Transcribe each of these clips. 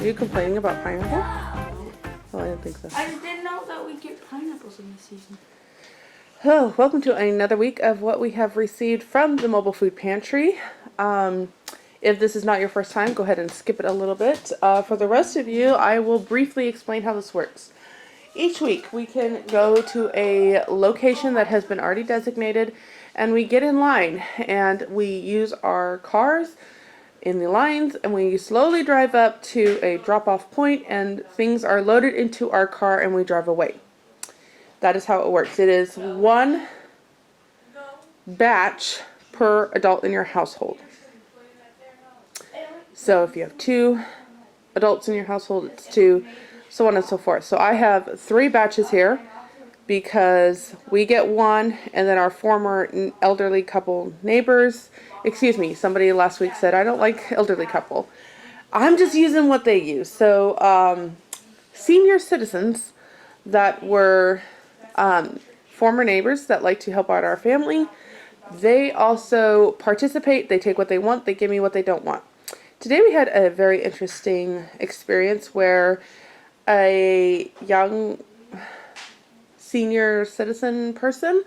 Are you complaining about pineapple? Oh, I didn't think so. I just didn't know that we get pineapples in this season. Hello, welcome to another week of what we have received from the mobile food pantry. If this is not your first time, go ahead and skip it a little bit. For the rest of you, I will briefly explain how this works. Each week, we can go to a location that has been already designated, and we get in line, and we use our cars in the lines, and we slowly drive up to a drop-off point, and things are loaded into our car, and we drive away. That is how it works. It is one batch per adult in your household. So if you have 2 adults in your household, it's 2, so on and so forth. So I have 3 batches here because we get 1, and then our former elderly couple neighbors, excuse me, somebody last week said, I don't like elderly couple. I'm just using what they use. So senior citizens that were former neighbors that like to help out our family, they also participate. They take what they want. They give me what they don't want. Today we had a very interesting experience where a young senior citizen person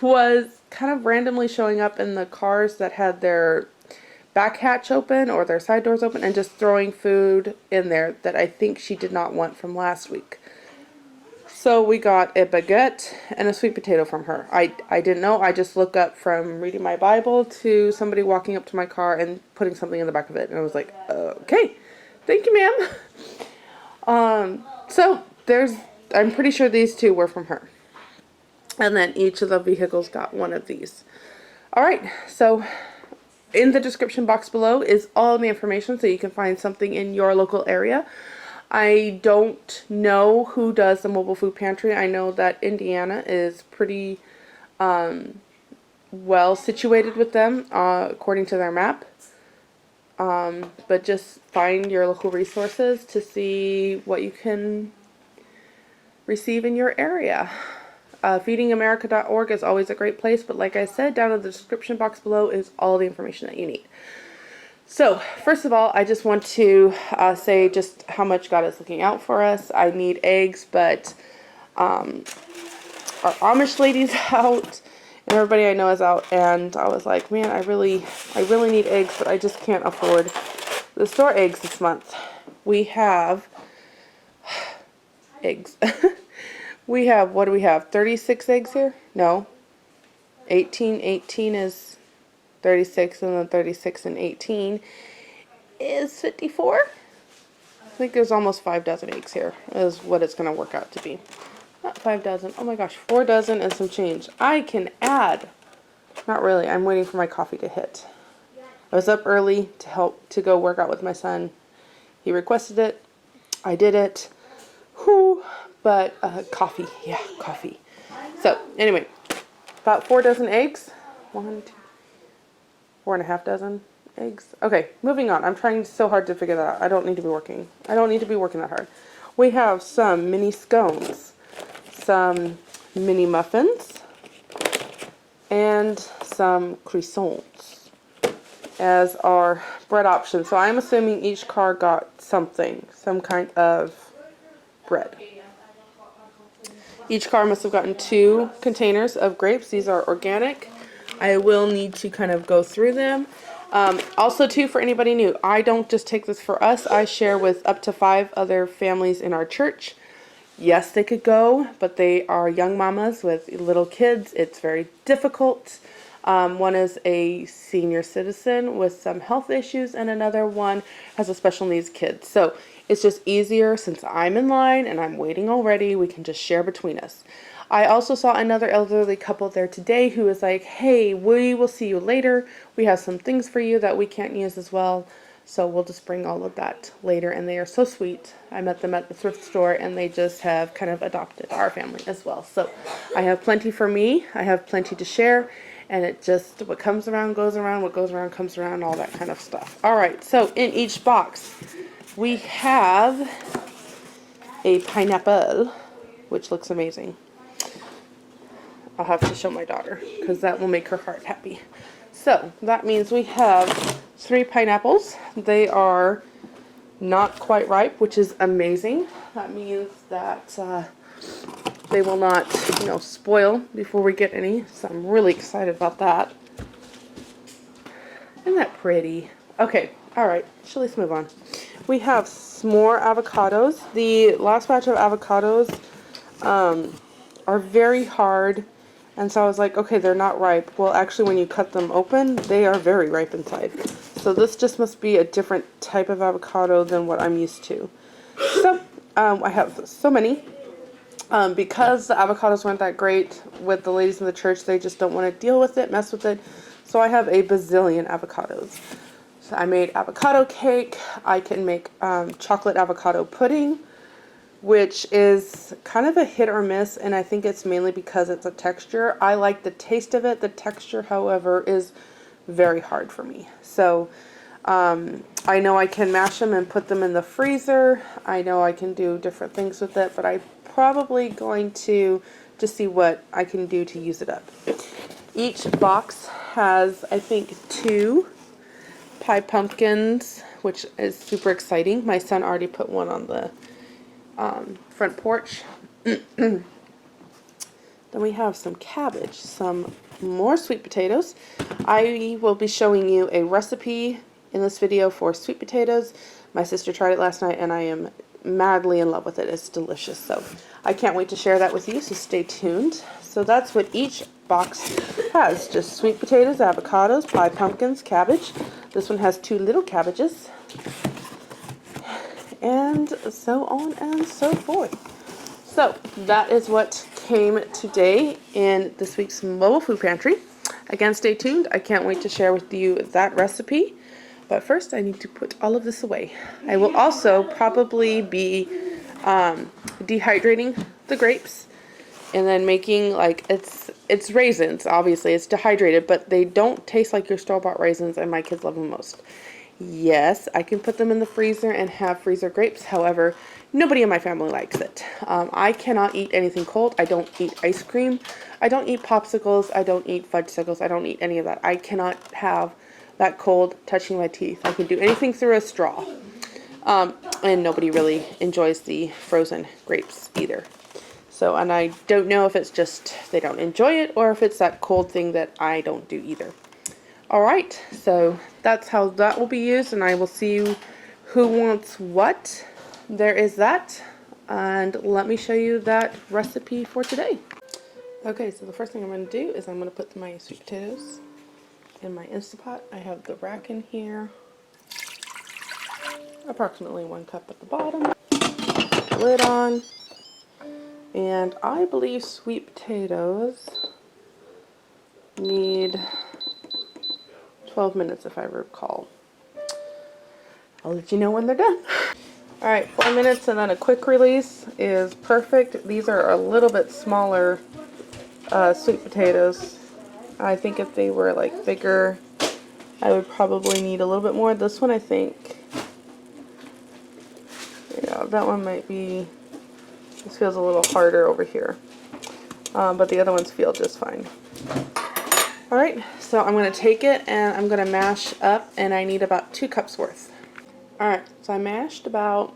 was kind of randomly showing up in the cars that had their back hatch open or their side doors open and just throwing food in there that I think she did not want from last week. So we got a baguette and a sweet potato from her. I didn't know. I just looked up from reading my Bible to somebody walking up to my car and putting something in the back of it. And I was like, okay, thank you, ma'am. So I'm pretty sure these 2 were from her. And then each of the vehicles got one of these. All right, so in the description box below is all the information so you can find something in your local area. I don't know who does the mobile food pantry. I know that Indiana is pretty well situated with them according to their map. But just find your local resources to see what you can receive in your area. Feedingamerica.org is always a great place, but like I said, down in the description box below is all the information that you need. So, first of all, I just want to say just how much God is looking out for us. I need eggs, but our Amish lady's out, and everybody I know is out, and I was like, man, I really need eggs, but I just can't afford the store eggs this month. We have eggs. We have, what do we have, 36 eggs here? No. 18 is 36, and then 36 and 18 is 54. I think there's almost 5 dozen eggs here is what it's going to work out to be. Not 5 dozen. Oh my gosh, 4 dozen and some change. I can add. Not really. I'm waiting for my coffee to hit. I was up early to go work out with my son. He requested it. I did it. Whew. But coffee. Yeah, coffee. So anyway, about 4 dozen eggs. 1, 2, 4.5 dozen eggs. Okay, moving on. I'm trying so hard to figure that out. I don't need to be working. I don't need to be working that hard. We have some mini scones, some mini muffins, and some croissants as our bread option. So I'm assuming each car got something, some kind of bread. Each car must have gotten 2 containers of grapes. These are organic. I will need to kind of go through them. Also, too, for anybody new, I don't just take this for us. I share with up to 5 other families in our church. Yes, they could go, but they are young mamas with little kids. It's very difficult. One is a senior citizen with some health issues, and another one has a special needs kid. So it's just easier since I'm in line and I'm waiting already. We can just share between us. I also saw another elderly couple there today who was like, hey, we will see you later. We have some things for you that we can't use as well. So we'll just bring all of that later. And they are so sweet. I met them at the thrift store, and they just have kind of adopted our family as well. So I have plenty for me. I have plenty to share. And it just, what comes around goes around. What goes around comes around. All that kind of stuff. All right. So in each box, we have a pineapple, which looks amazing. I'll have to show my daughter because that will make her heart happy. So that means we have 3 pineapples. They are not quite ripe, which is amazing. That means that they will not, spoil before we get any. So I'm really excited about that. Isn't that pretty? Okay, all right, so let's move on. We have some more avocados. The last batch of avocados are very hard, and so I was like, okay, they're not ripe. Well, actually, when you cut them open, they are very ripe inside. So this just must be a different type of avocado than what I'm used to. So I have so many. Because the avocados weren't that great with the ladies in the church, they just don't want to deal with it, mess with it. So I have a bazillion avocados. So I made avocado cake. I can make chocolate avocado pudding, which is kind of a hit or miss, and I think it's mainly because it's a texture. I like the taste of it. The texture, however, is very hard for me. So I know I can mash them and put them in the freezer. I know I can do different things with it, but I'm probably going to just see what I can do to use it up. Each box has, I think, 2 pie pumpkins, which is super exciting. My son already put one on the front porch. Then we have some cabbage, some more sweet potatoes. I will be showing you a recipe in this video for sweet potatoes. My sister tried it last night and I am madly in love with it. It's delicious. So I can't wait to share that with you, so stay tuned. So that's what each box has. Just sweet potatoes, avocados, pie pumpkins, cabbage. This one has 2 little cabbages. And so on and so forth. So that is what came today in this week's Mobile Food Pantry. Again, stay tuned. I can't wait to share with you that recipe. But first, I need to put all of this away. I will also probably be dehydrating the grapes and then making, like, it's raisins, obviously. It's dehydrated, but they don't taste like your store-bought raisins, and my kids love them most. Yes, I can put them in the freezer and have freezer grapes. However, nobody in my family likes it. I cannot eat anything cold. I don't eat ice cream. I don't eat popsicles. I don't eat fudgesicles. I don't eat any of that. I cannot have that cold touching my teeth. I can do anything through a straw. And nobody really enjoys the frozen grapes either. So, and I don't know if it's just they don't enjoy it or if it's that cold thing that I don't do either. Alright, so that's how that will be used, and I will see who wants what. There is that, and let me show you that recipe for today. Okay, so the first thing I'm going to do is I'm going to put my sweet potatoes in my Instapot. I have the rack in here, approximately 1 cup at the bottom, lid on, and I believe sweet potatoes need 12 minutes if I recall. I'll let you know when they're done. Alright, 4 minutes and then a quick release is perfect. These are a little bit smaller sweet potatoes. I think if they were like bigger, I would probably need a little bit more. This one, I think, yeah, that one might be, this feels a little harder over here. But the other ones feel just fine. Alright, so I'm going to take it and I'm going to mash up, and I need about 2 cups worth. Alright, so I mashed about,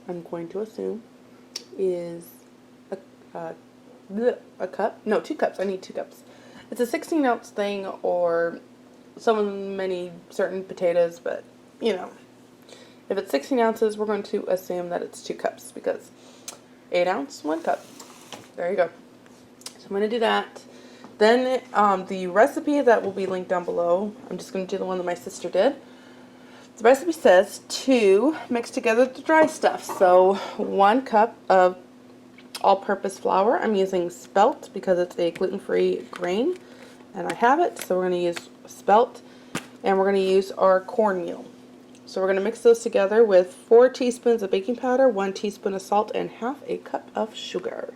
I'm going to assume, is a cup. No, 2 cups. I need 2 cups. It's a 16-ounce thing, or many certain potatoes, but, you know, if it's 16 ounces, we're going to assume that it's 2 cups, because 8 ounce, 1 cup. There you go. So I'm going to do that. Then the recipe that will be linked down below, I'm just going to do the one that my sister did. The recipe says to mix together the dry stuff. So 1 cup of all-purpose flour. I'm using spelt because it's a gluten-free grain, and I have it. So we're going to use spelt, and we're going to use our cornmeal. So we're going to mix those together with 4 teaspoons of baking powder, 1 teaspoon of salt, and ½ a cup of sugar.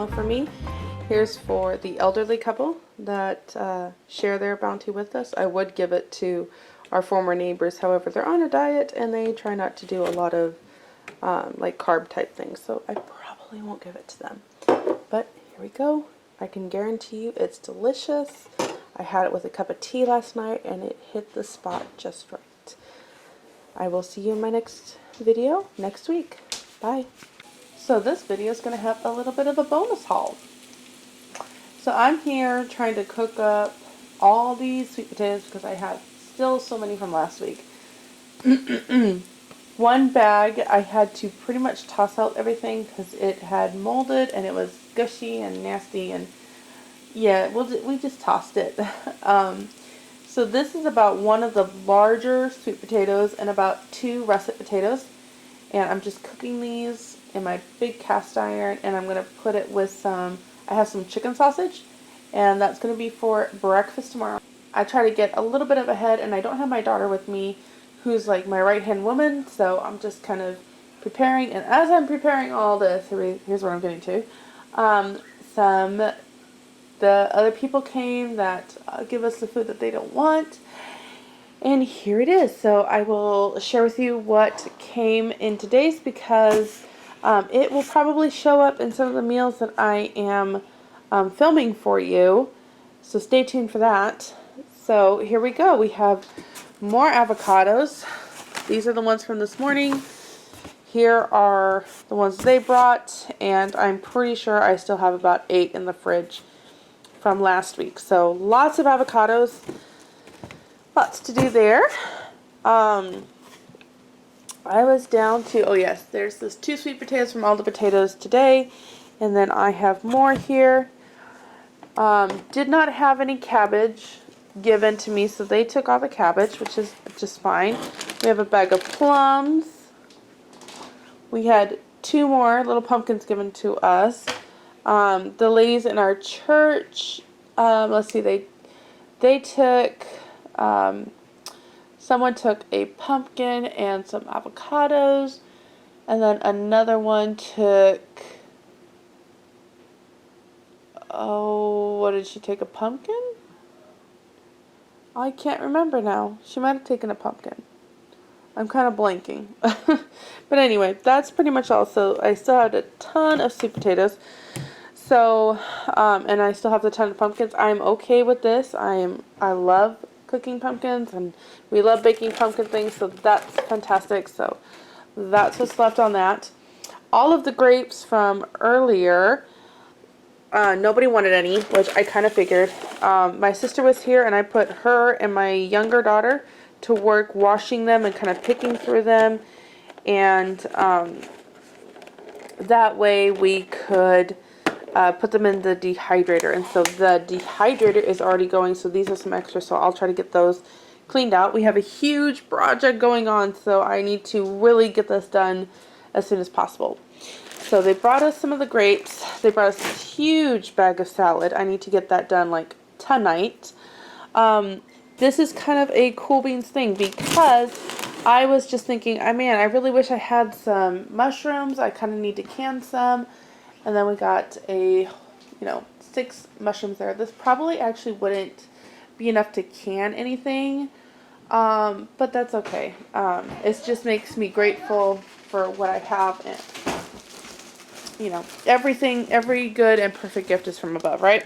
for me. Here's for the elderly couple that share their bounty with us. I would give it to our former neighbors. However, they're on a diet and they try not to do a lot of like carb type things. So I probably won't give it to them. But here we go. I can guarantee you it's delicious. I had it with a cup of tea last night and it hit the spot just right. I will see you in my next video next week. Bye. So this video is going to have a little bit of a bonus haul. So I'm here trying to cook up all these sweet potatoes because I have still so many from last week. One bag I had to pretty much toss out everything because it had molded and it was gushy and nasty, and yeah, we just tossed it. So this is about one of the larger sweet potatoes and about 2 russet potatoes, and I'm just cooking these in my big cast iron, and I'm going to put it with I have some chicken sausage, and that's going to be for breakfast tomorrow. I try to get a little bit of ahead, and I don't have my daughter with me, who's like my right-hand woman, so I'm just kind of preparing, and as I'm preparing all this, here's what I'm getting to. The other people came that give us the food that they don't want, and here it is. So I will share with you what came in today's, because it will probably show up in some of the meals that I am filming for you. So stay tuned for that. So here we go. We have more avocados. These are the ones from this morning. Here are the ones they brought, and I'm pretty sure I still have about 8 in the fridge from last week. So lots of avocados. Lots to do there. I was down to, oh yes, there's this 2 sweet potatoes from All the Potatoes today, and then I have more here. Did not have any cabbage given to me, so they took all the cabbage, which is just fine. We have a bag of plums. We had 2 more little pumpkins given to us. The ladies in our church, let's see, they took, someone took a pumpkin and some avocados, and then another one took, oh, what did she take, a pumpkin? I can't remember now. She might have taken a pumpkin. I'm kind of blanking. But anyway, that's pretty much all. So I still had a ton of sweet potatoes. So, and I still have a ton of pumpkins. I'm okay with this. I love cooking pumpkins, and we love baking pumpkin things, so that's fantastic. So that's what's left on that. All of the grapes from earlier, nobody wanted any, which I kind of figured. My sister was here, and I put her and my younger daughter to work washing them and kind of picking through them, and that way we could put them in the dehydrator. And so the dehydrator is already going, so these are some extra, so I'll try to get those cleaned out. We have a huge project going on, so I need to really get this done as soon as possible. So they brought us some of the grapes. They brought us this huge bag of salad. I need to get that done like tonight. This is kind of a cool beans thing, because I was just thinking, man, I really wish I had some mushrooms. I kind of need to can some. And then we got 6 mushrooms there. This probably actually wouldn't be enough to can anything, but that's okay. It just makes me grateful for what I have, and every good and perfect gift is from above, right?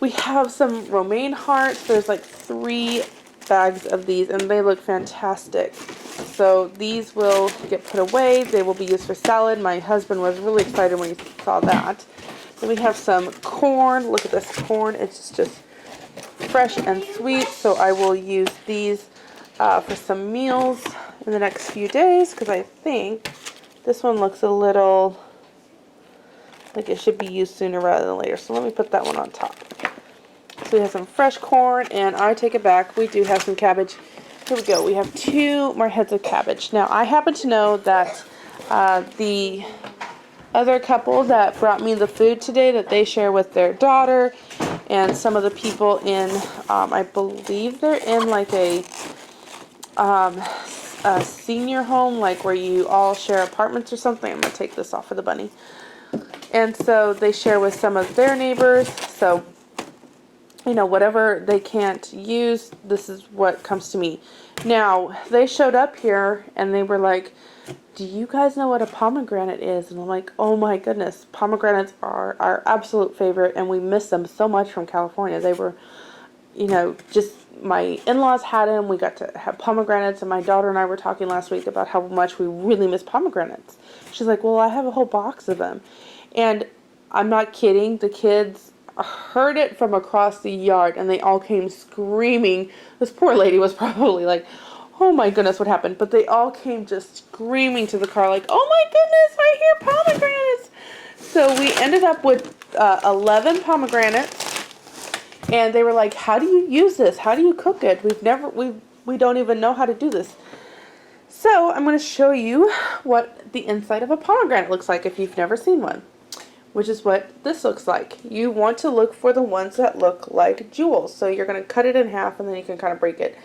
We have some romaine hearts. There's like 3 bags of these, and they look fantastic. So these will get put away. They will be used for salad. My husband was really excited when he saw that. Then we have some corn. Look at this corn. It's just fresh and sweet. So I will use these for some meals in the next few days, because I think this one looks a little like it should be used sooner rather than later. So let me put that one on top. So we have some fresh corn, and I take it back. We do have some cabbage. Here we go. We have 2 more heads of cabbage. Now, I happen to know that the other couple that brought me the food today, that they share with their daughter, and some of the people in, I believe they're in like a senior home, like where you all share apartments or something. I'm going to take this off for the bunny. And so they share with some of their neighbors. So, you know, whatever they can't use, this is what comes to me. Now, they showed up here and they were like, do you guys know what a pomegranate is? And I'm like, oh my goodness, pomegranates are our absolute favorite, and we miss them so much from California. They were, you know, just my in-laws had them. We got to have pomegranates, and my daughter and I were talking last week about how much we really miss pomegranates. She's like, well, I have a whole box of them. And I'm not kidding. The kids heard it from across the yard, and they all came screaming. This poor lady was probably like, oh my goodness, what happened? But they all came just screaming to the car like, oh my goodness, I hear pomegranates. So we ended up with 11 pomegranates, and they were like, how do you use this? How do you cook it? We don't even know how to do this. So I'm going to show you what the inside of a pomegranate looks like if you've never seen one, which is what this looks like. You want to look for the ones that look like jewels. So you're going to cut it in half, and then you can kind of break it.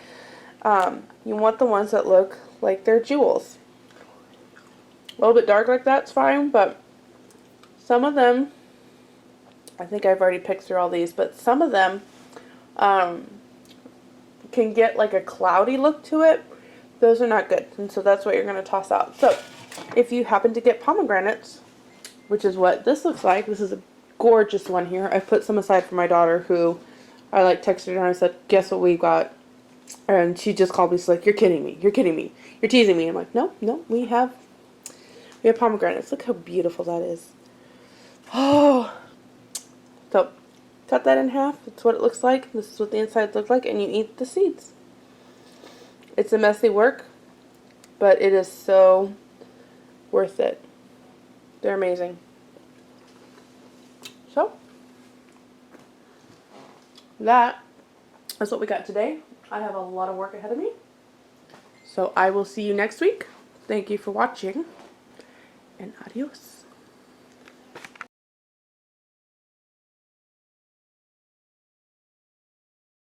You want the ones that look like they're jewels. A little bit dark like that's fine, but some of them, I think I've already picked through all these, but some of them can get like a cloudy look to it. Those are not good, and so that's what you're going to toss out. So if you happen to get pomegranates, which is what this looks like, this is a gorgeous one here. I put some aside for my daughter, who I like texted her and I said, guess what we got? And she just called me. She's like, you're kidding me. You're kidding me. You're teasing me. I'm like, no, we have pomegranates. Look how beautiful that is. Oh. So, cut that in half. That's what it looks like. This is what the insides look like. And you eat the seeds. It's a messy work, but it is so worth it. They're amazing. So, that is what we got today. I have a lot of work ahead of me. So I will see you next week. Thank you for watching, and adios.